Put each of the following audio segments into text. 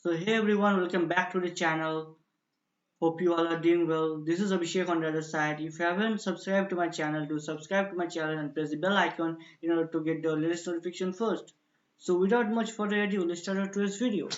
So hey everyone, welcome back to the channel. Hope you all are doing well. This is Abhishek on the other side. If you haven't subscribed to my channel, do subscribe to my channel and press the bell icon in order to get the latest notification first. So without much further ado, let's start our today's video.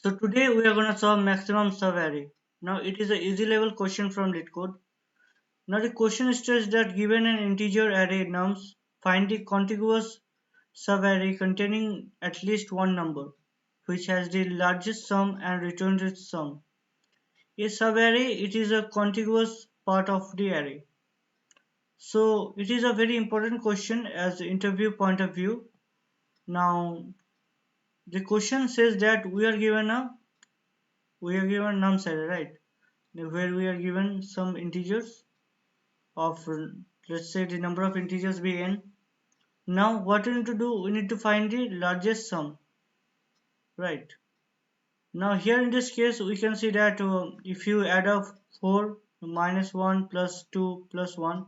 So today we are gonna solve maximum sub-array. Now it is an easy level question from LeetCode. Now the question states that given an integer array nums, find the contiguous sub-array containing at least one number, which has the largest sum and returns its sum. A subarray, it is a contiguous part of the array. So it is a very important question as interview point of view. Now the question says that we are given nums array, right? Where we are given some integers of, let's say, the number of integers be n. Now what we need to do, we need to find the largest sum, right? Now here in this case we can see that if you add up 4 minus 1 plus 2 plus 1,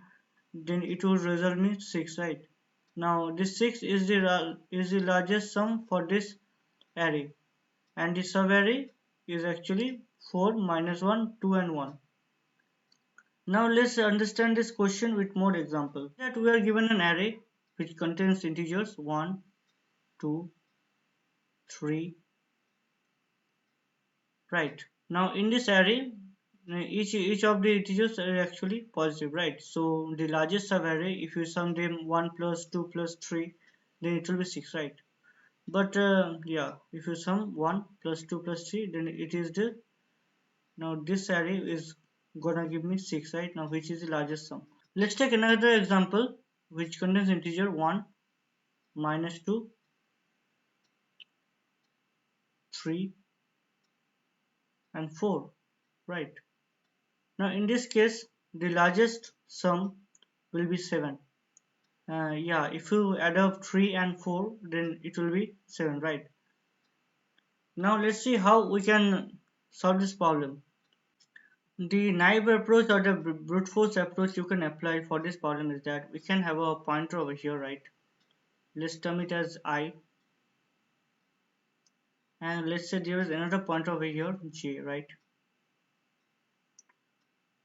then it will result me 6, right? Now this 6 is the largest sum for this array, and the subarray is actually 4 minus 1, 2 and 1. Now let's understand this question with more example. That we are given an array which contains integers 1, 2, 3, right? Now in this array, each of the integers are actually positive, right? So the largest subarray, if you sum them 1 plus 2 plus 3, then it will be 6, right? But yeah, if you sum 1 plus 2 plus 3, then it is the, now this array is gonna give me 6, right? Now which is the largest sum. Let's take another example which contains integer 1 minus 2, 3 and 4, right? Now in this case the largest sum will be 7. Yeah, if you add up 3 and 4, then it will be 7, right? Now let's see how we can solve this problem. The naive approach or the brute force approach you can apply for this problem is that we can have a pointer over here, right? Let's term it as I, and let's say there is another pointer over here, j, right?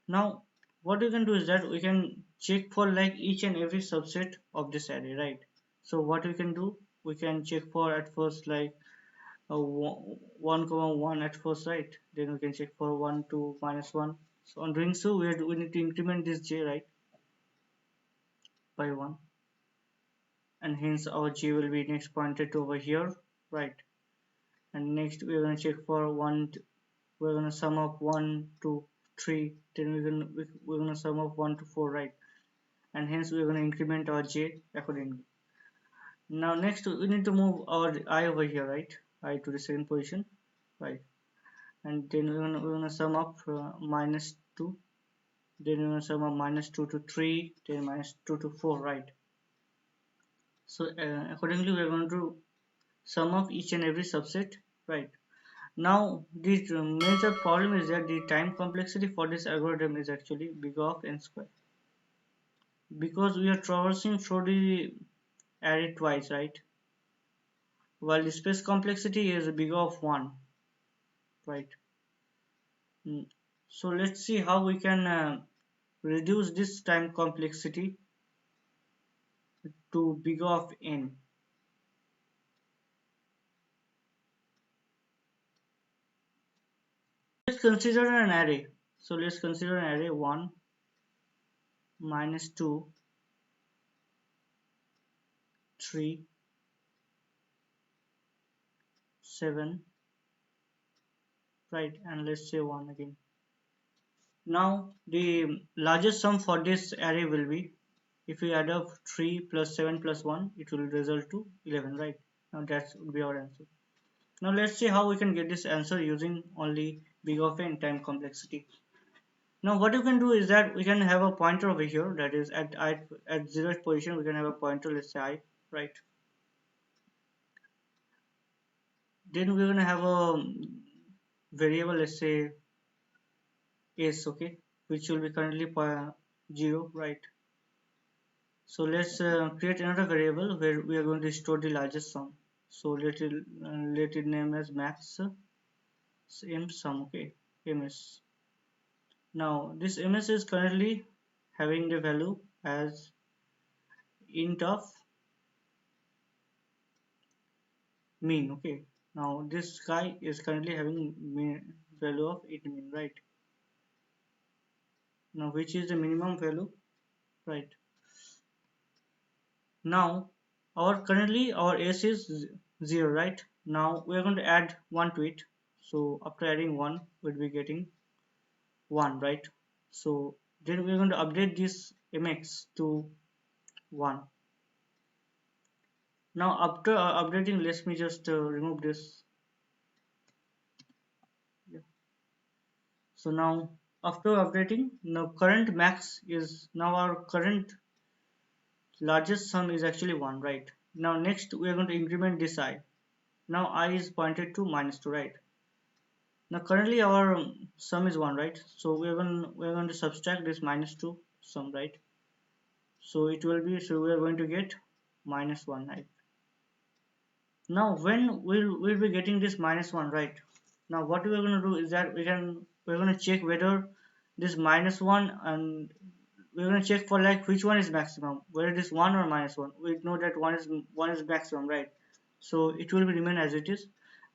Now what we can do is that we can check for like each and every subset of this array, right? So what we can do, we can check for at first like 1 comma 1 at first, right? Then we can check for 1 2 minus 1. So on doing so we need to increment this j, right, by 1, and hence our j will be next pointed to over here, right? And next we're going to check for 1, we're going to sum up 1 2 3, then we're going to sum up 1 to 4, right? And hence we're going to increment our j accordingly. Now next we need to move our I over here, right? I to the second position, right? And then we're gonna sum up minus 2, then we're gonna sum up minus 2 to 3, then minus 2 to 4, right? So accordingly we're going to sum up each and every subset, right? Now the major problem is that the time complexity for this algorithm is actually big of n square, because we are traversing through the array twice, right? While the space complexity is big of 1, right? Mm. So let's see how we can reduce this time complexity to big of n. Let's consider an array. So let's consider an array 1 minus 2 3 7, right? And let's say 1 again. Now the largest sum for this array will be, if we add up 3 plus 7 plus 1, it will result to 11, right? Now that would be our answer. Now let's see how we can get this answer using only big of n time complexity. Now what you can do is that we can have a pointer over here, that is at 0th position we can have a pointer, let's say I, right? Then we're gonna have a variable, let's say s, okay, which will be currently 0, right? So let's create another variable where we are going to store the largest sum. So let it name as max m sum, okay, ms. Now this ms is currently having the value as int of mean, okay. Now this guy is currently having value of int mean, right? Now which is the minimum value, right? Now currently our s is 0, right? Now we are going to add 1 to it. So after adding 1 we'll be getting 1, right? So then we're going to update this mx to 1. Now after updating, let me just remove this. Yeah. So now after updating, now current max is, now our current largest sum is actually 1, right? Now next we are going to increment this I. Now I is pointed to -2, right? Now currently our sum is 1, right? So we're going to subtract this -2 sum, right? So it will be, so we are going to get -1, right? Now when we'll be getting this -1, right? Now what we're going to do is that we're going to check whether this -1, and we're going to check for like which one is maximum, whether it is 1 or -1. We know that one is maximum, right? So it will be remain as it is.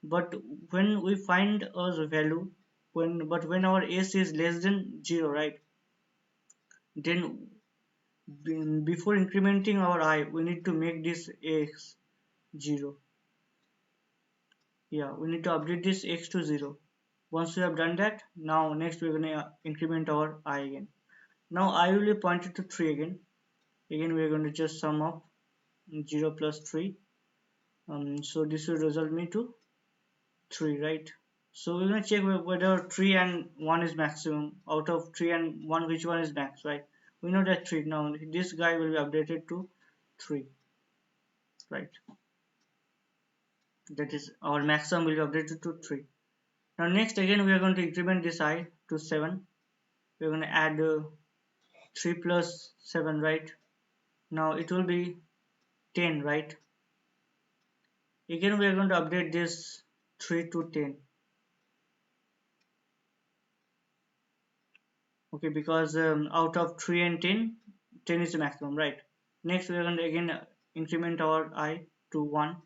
But when we find a value, when our s is less than 0, right, then before incrementing our I, we need to make this x 0. Yeah, we need to update this x to 0. Once we have done that, now next we're going to increment our I again. Now I will be pointed to 3 again. Again we're going to just sum up 0 plus 3. So this will result me to 3, right? So we're going to check whether 3 and 1 is maximum. Out of 3 and 1, which one is max, right? We know that 3. Now this guy will be updated to 3, right? That is, our maximum will be updated to 3. Now next again we are going to increment this I to 7. We're going to add 3 plus 7, right? Now it will be 10, right? Again we are going to update this 3 to 10. Okay, because out of 3 and 10, 10 is the maximum, right? Next we are going to again increment our I to 1.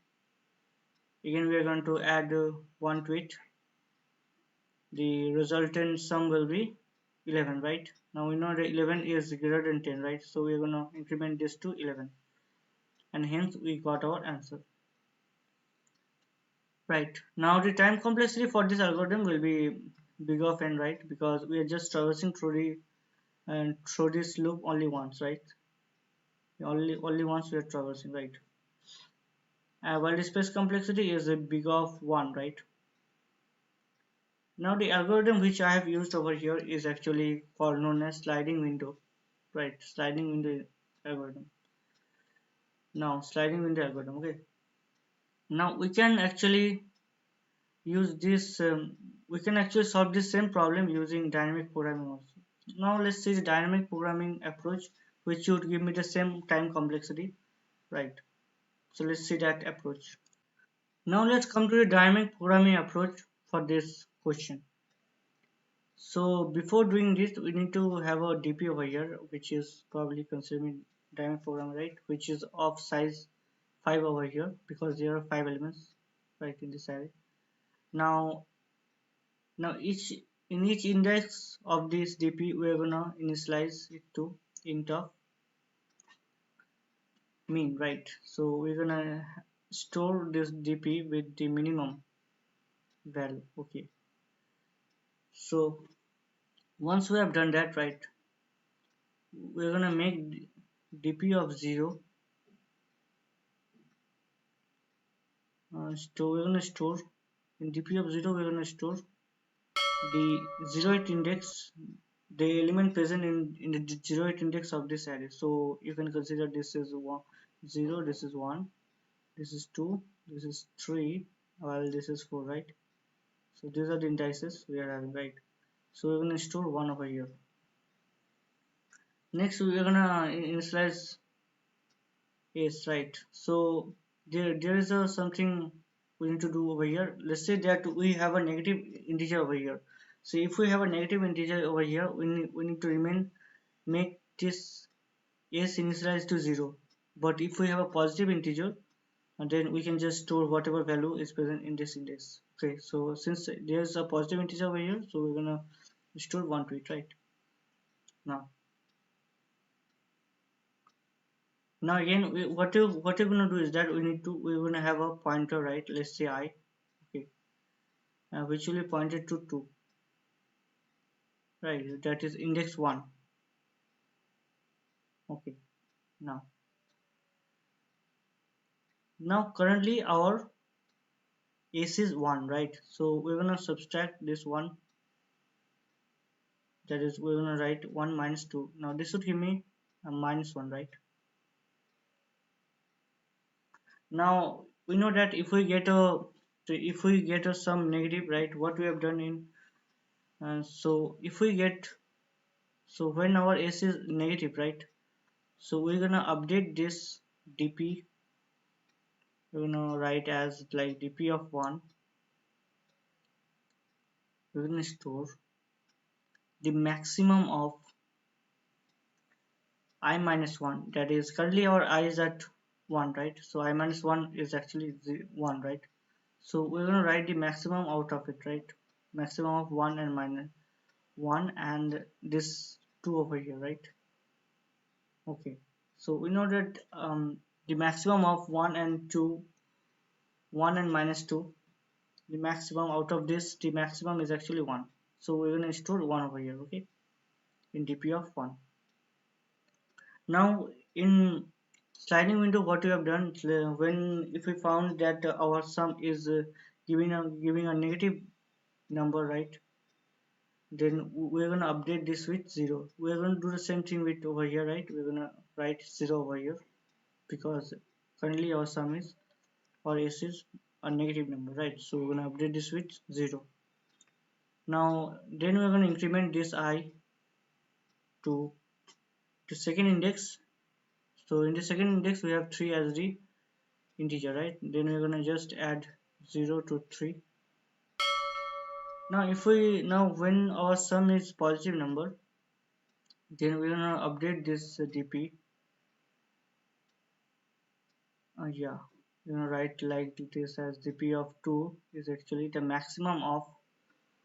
Again we are going to add 1 to it. The resultant sum will be 11, right? Now we know that 11 is greater than 10, right? So we are going to increment this to 11, and hence we got our answer. Right, now the time complexity for this algorithm will be big of n, right? Because we are just traversing through this loop only once, right? Only once we are traversing, right? While the space complexity is a big of 1, right? Now the algorithm which I have used over here is actually called known as sliding window, right? Sliding window algorithm. Now sliding window algorithm, okay. Now we can actually use this. We can actually solve this same problem using dynamic programming also. Now let's see the dynamic programming approach, which would give me the same time complexity, right? So let's see that approach. Now let's come to the dynamic programming approach for this question. So before doing this, we need to have a DP over here, which is probably consuming dynamic programming, right? Which is of size 5 over here, because there are 5 elements right in this array. Now in each index of this DP, we're gonna initialize it to int of mean, right? So we're gonna store this DP with the minimum value, okay. So once we have done that, right, we're gonna make DP of 0. We're gonna store in DP of 0. We're gonna store the 0th index the element present in the zeroth index of this array. So you can consider this is 1, 0, this is 1, this is 2, this is 3, while this is 4, right? So these are the indices we are having, right? So we're going to store 1 over here. Next we're going to initialize s, right? So there is a something we need to do over here. Let's say that we have a negative integer over here. So if we have a negative integer over here, we need to make this s initialized to 0. But if we have a positive integer, and then we can just store whatever value is present in this index. Okay, so since there's a positive integer over here, so we're gonna store 1 to it, right? Now again, what we're gonna do is that we're gonna have a pointer, right? Let's say I, okay, which will be pointed to 2, right? That is index 1. Okay, now currently our s is 1, right? So we're gonna subtract this 1. That is, we're gonna write 1 minus 2. Now this would give me a minus 1, right? Now we know that if we get a some negative, right? What we have done in so if we get, so when our s is negative, right? So we're gonna update this dp. We're gonna write as like dp of 1. We're gonna store the maximum of I minus 1. That is, currently our I is at 1, right? So I minus 1 is actually 1, right? So we're gonna write the maximum out of it, right? Maximum of 1 and minus 1 and this 2 over here, right? Okay, so we know that the maximum of 1 and 2, 1 and minus 2, the maximum out of this, the maximum is actually 1. So we're going to store 1 over here, okay, in dp of 1. Now in sliding window, what we have done, when if we found that our sum is giving a negative number, right? Then we're going to update this with 0. We're going to do the same thing with over here, right? We're going to write 0 over here because currently our sum is, or s is a negative number, right? So we're going to update this with 0. Now then we're going to increment this I to the second index. So in the second index we have 3 as the integer, right? Then we're going to just add 0 to 3. Now if we, now when our sum is positive number, then we're going to update this dp. Yeah, we're going to write like this as dp of 2 is actually the maximum of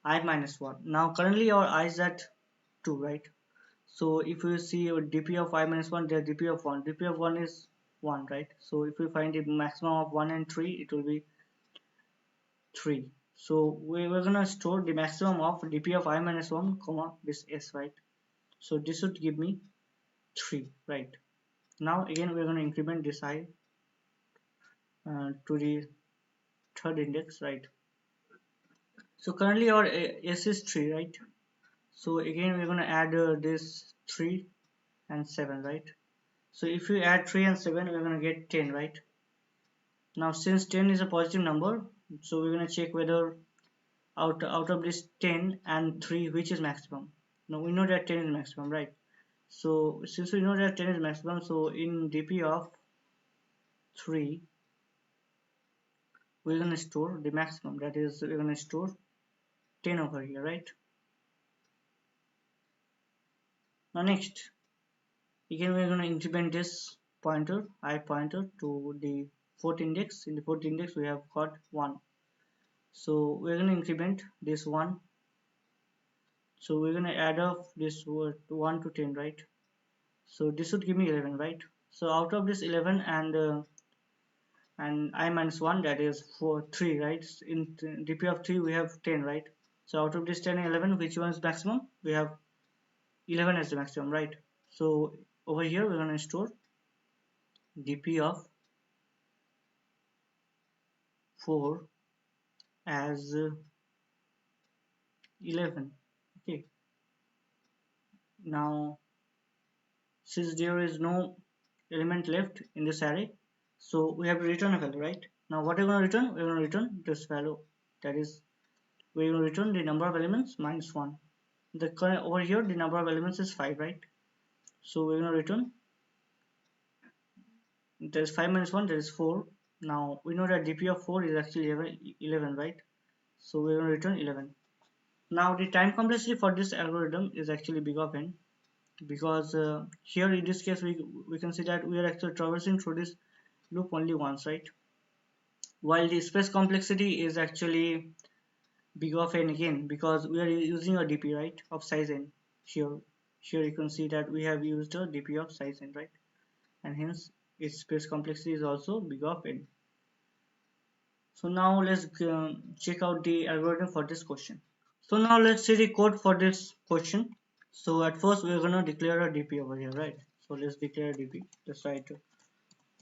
I minus 1. Now currently our I is at 2, right? So if you see a dp of I minus 1, there dp of 1. dp of 1 is 1, right? So if we find the maximum of 1 and 3, it will be 3. So we're gonna store the maximum of dp of I minus 1, comma, this s, right? So this would give me 3, right? Now again we're gonna increment this I to the third index, right? So currently our s is 3, right? So again we're gonna add this 3 and 7, right? So if you add 3 and 7, we're going to get 10, right? Now since 10 is a positive number, so we're going to check whether out of this 10 and 3, which is maximum. Now we know that 10 is maximum, right? So since we know that 10 is maximum, so in dp of 3, we're going to store the maximum. That is, we're going to store 10 over here, right? Now next, again we're going to increment this pointer, I pointer, to the fourth index. In the fourth index, we have got 1. So we're going to increment this 1. So we're going to add up this word 1 to 10, right? So this would give me 11, right? So out of this 11 and I minus 1, that is for 3, right? In dp of 3 we have 10, right? So out of this 10 and 11, which one is maximum? We have 11 as the maximum, right? So over here we're going to store dp of 4 as 11. Okay, Now since there is no element left in this array, so we have to return a value, right? Now what are we going to return? We're going to return this value, that is we're going to return the number of elements minus 1. The current over here the number of elements is 5, right? So we're going to return, there is 5 minus 1, that is 4. Now we know that dp of 4 is actually 11, right? So we're going to return 11. Now the time complexity for this algorithm is actually big of n, because here in this case we can see that we are actually traversing through this loop only once, right? While the space complexity is actually big of n again, because we are using a dp, right, of size n. Here you can see that we have used a dp of size n, right? And hence its space complexity is also big of n. So now let's check out the algorithm for this question. So now let's see the code for this question. So at first we're gonna declare a dp over here, right? So let's declare dp. Let's write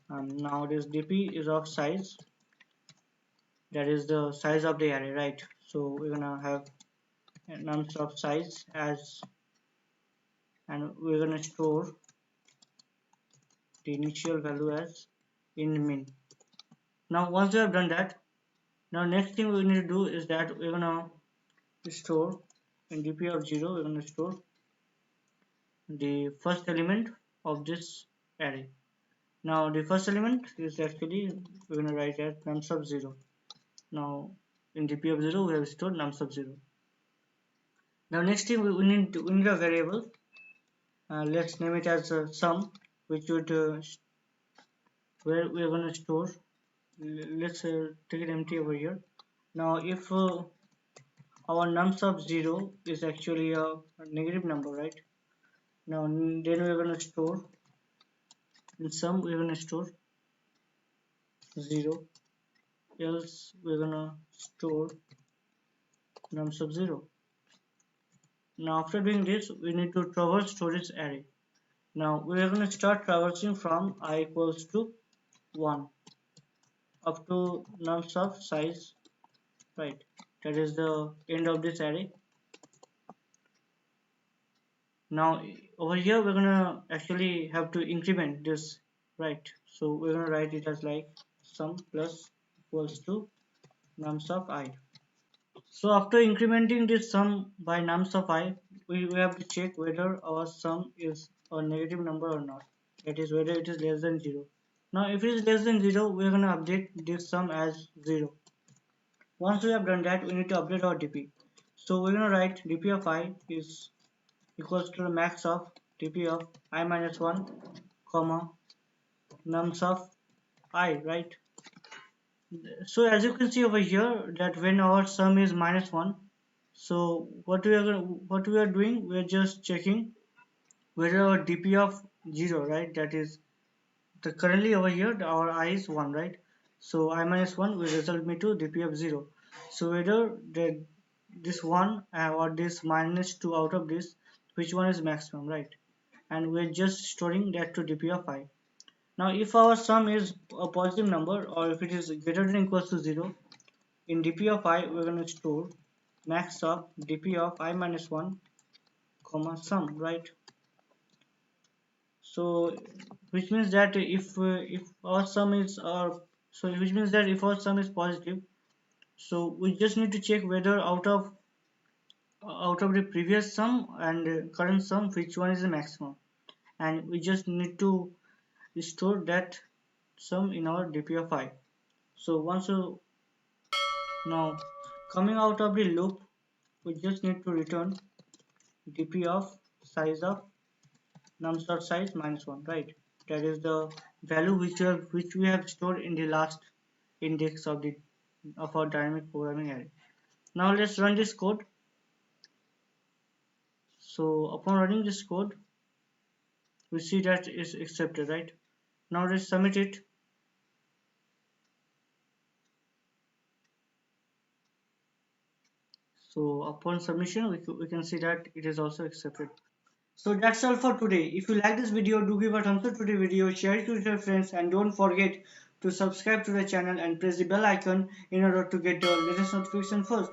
now this dp is of size, that is the size of the array, right? So we're gonna have nums of size as, and we're gonna store the initial value as in min. Now once we have done that, now next thing we need to do is that we're gonna store in dp of 0, we're gonna store the first element of this array. Now the first element is actually we're gonna write as nums of 0. Now in dp of 0 we have stored nums of 0. Now next thing we need a variable. Let's name it as sum, which would where we are going to store. Let's take it empty over here. Now if our nums of 0 is actually a negative number, right? Now then we're going to store in sum, we're going to store 0, else we're going to store nums of 0. Now after doing this, we need to traverse storage array. Now we are going to start traversing from I equals to 1 up to nums of size, right? That is the end of this array. Now over here we're gonna actually have to increment this, right? So we're gonna write it as like sum plus equals to nums of I. So after incrementing this sum by nums of I, we have to check whether our sum is a negative number or not. That is whether it is less than 0. Now if it is less than 0, we're gonna update this sum as 0. Once we have done that, we need to update our dp. So we're gonna write dp of I is equals to the max of dp of I minus 1 comma nums of I, right? So as you can see over here that when our sum is minus 1, so what we are doing, we are just checking whether our dp of 0, right, that is the currently over here our I is 1, right? So I minus 1 will result me to dp of 0. So whether this 1 or this minus 2 out of this, which one is maximum, right? And we're just storing that to dp of I. Now if our sum is a positive number, or if it is greater than or equals to 0, in dp of I we're going to store max of dp of I minus 1 comma sum, right? So which means that if our sum is which means that if our sum is positive, so we just need to check whether out of the previous sum and current sum, which one is the maximum, and we just need to store that sum in our dp of I. So once you now coming out of the loop, we just need to return dp of size of nums dot size minus 1, right? That is the value which we have stored in the last index of our dynamic programming array. Now let's run this code. So upon running this code, we see that it's accepted, right? Now let's submit it. So upon submission, we can see that it is also accepted. So that's all for today. If you like this video, do give a thumbs up to the video, share it with your friends, and don't forget to subscribe to the channel and press the bell icon in order to get the latest notification first.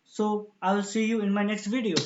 So I will see you in my next video.